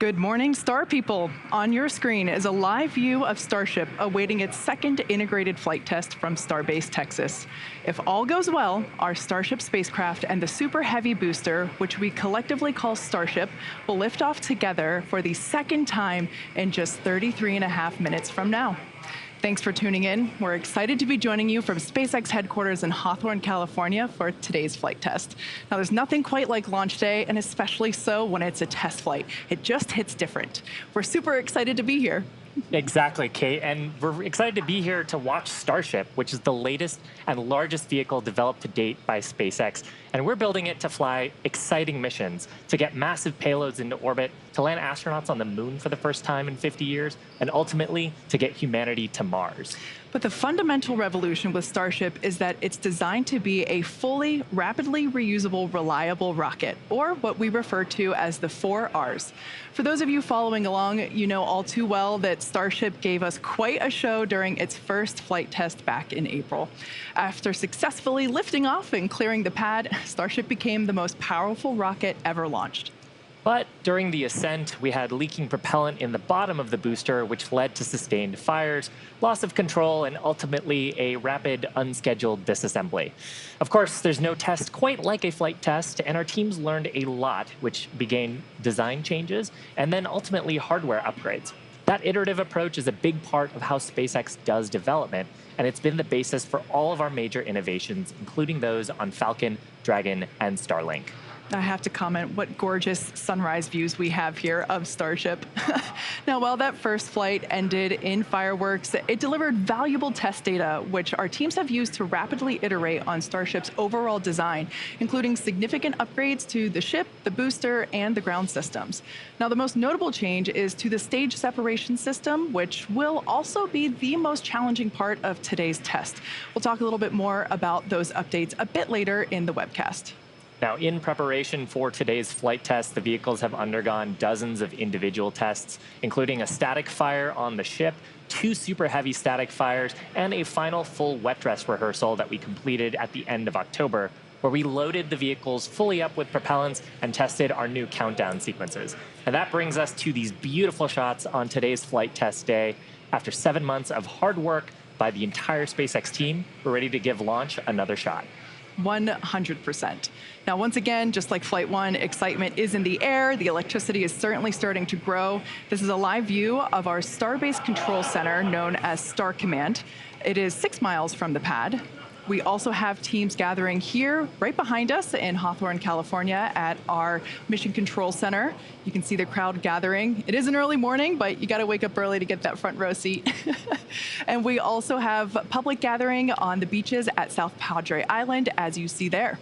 Good morning, Star People. On your screen is a live view of Starship awaiting its second integrated flight test from Starbase, Texas. If all goes well, our Starship spacecraft and the Super Heavy booster, which we collectively call Starship, will lift off together for the second time in just 33.5 minutes from now. Thanks for tuning in. We're excited to be joining you from SpaceX headquarters in Hawthorne, California for today's flight test. Now, there's nothing quite like launch day, and especially so when it's a test flight. It just hits different. We're super excited to be here. Exactly, Kate. And we're excited to be here to watch Starship, which is the latest and largest vehicle developed to date by SpaceX. And we're building it to fly exciting missions, to get massive payloads into orbit, to land astronauts on the moon for the first time in 50 years, and ultimately to get humanity to Mars. But the fundamental revolution with Starship is that it's designed to be a fully, rapidly reusable, reliable rocket, or what we refer to as the 4Rs. For those of you following along, you know all too well that Starship gave us quite a show during its first flight test back in April. After successfully lifting off and clearing the pad, Starship became the most powerful rocket ever launched. But during the ascent, we had leaking propellant in the bottom of the booster, which led to sustained fires, loss of control, and ultimately a rapid, unscheduled disassembly. Of course, there's no test quite like a flight test, and our teams learned a lot, which began design changes and then ultimately hardware upgrades. That iterative approach is a big part of how SpaceX does development, and it's been the basis for all of our major innovations, including those on Falcon, Dragon, and Starlink. I have to comment what gorgeous sunrise views we have here of Starship. Now, while that first flight ended in fireworks, it delivered valuable test data, which our teams have used to rapidly iterate on Starship's overall design, including significant upgrades to the ship, the booster, and the ground systems. Now, the most notable change is to the stage separation system, which will also be the most challenging part of today's test. We'll talk a little bit more about those updates a bit later in the webcast. Now, in preparation for today's flight test, the vehicles have undergone dozens of individual tests, including a static fire on the ship, 2 super heavy static fires, and a final full wet dress rehearsal that we completed at the end of October, where we loaded the vehicles fully up with propellants and tested our new countdown sequences. And that brings us to these beautiful shots on today's flight test day. After 7 months of hard work by the entire SpaceX team, we're ready to give launch another shot. 100%. Now, once again, just like Flight 1, excitement is in the air. The electricity is certainly starting to grow. This is a live view of our Starbase Control Center known as Star Command. It is 6 miles from the pad. We also have teams gathering here right behind us in Hawthorne, California at our Mission Control Center. You can see the crowd gathering. It is an early morning, but you got to wake up early to get that front row seat. And we also have public gathering on the beaches at South Padre Island, as you see there.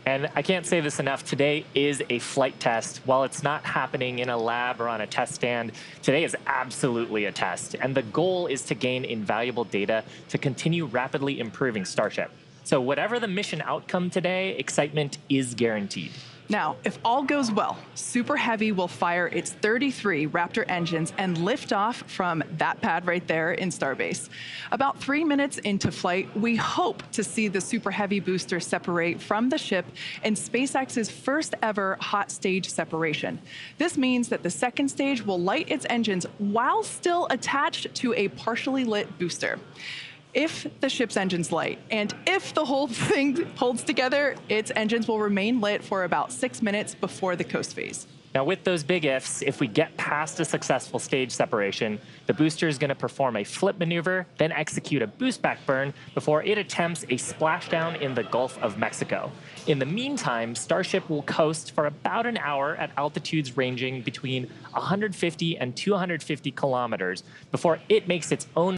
And I can't say this enough, today is a flight test. While it's not happening in a lab or on a test stand, today is absolutely a test. And the goal is to gain invaluable data to continue rapidly improving Starship. So whatever the mission outcome today, excitement is guaranteed. Now, if all goes well, Super Heavy will fire its 33 Raptor engines and lift off from that pad right there in Starbase. About 3 minutes into flight, we hope to see the Super Heavy booster separate from the ship in SpaceX's first ever hot stage separation. This means that the second stage will light its engines while still attached to a partially lit booster. If the ship's engine's light, and if the whole thing holds together, its engines will remain lit for about 6 minutes before the coast phase. Now, with those big ifs, if we get past a successful stage separation, the booster is going to perform a flip maneuver, then execute a boost back burn before it attempts a splashdown in the Gulf of Mexico. In the meantime, Starship will coast for about an hour at altitudes ranging between 150 and 250 kilometers before it makes its own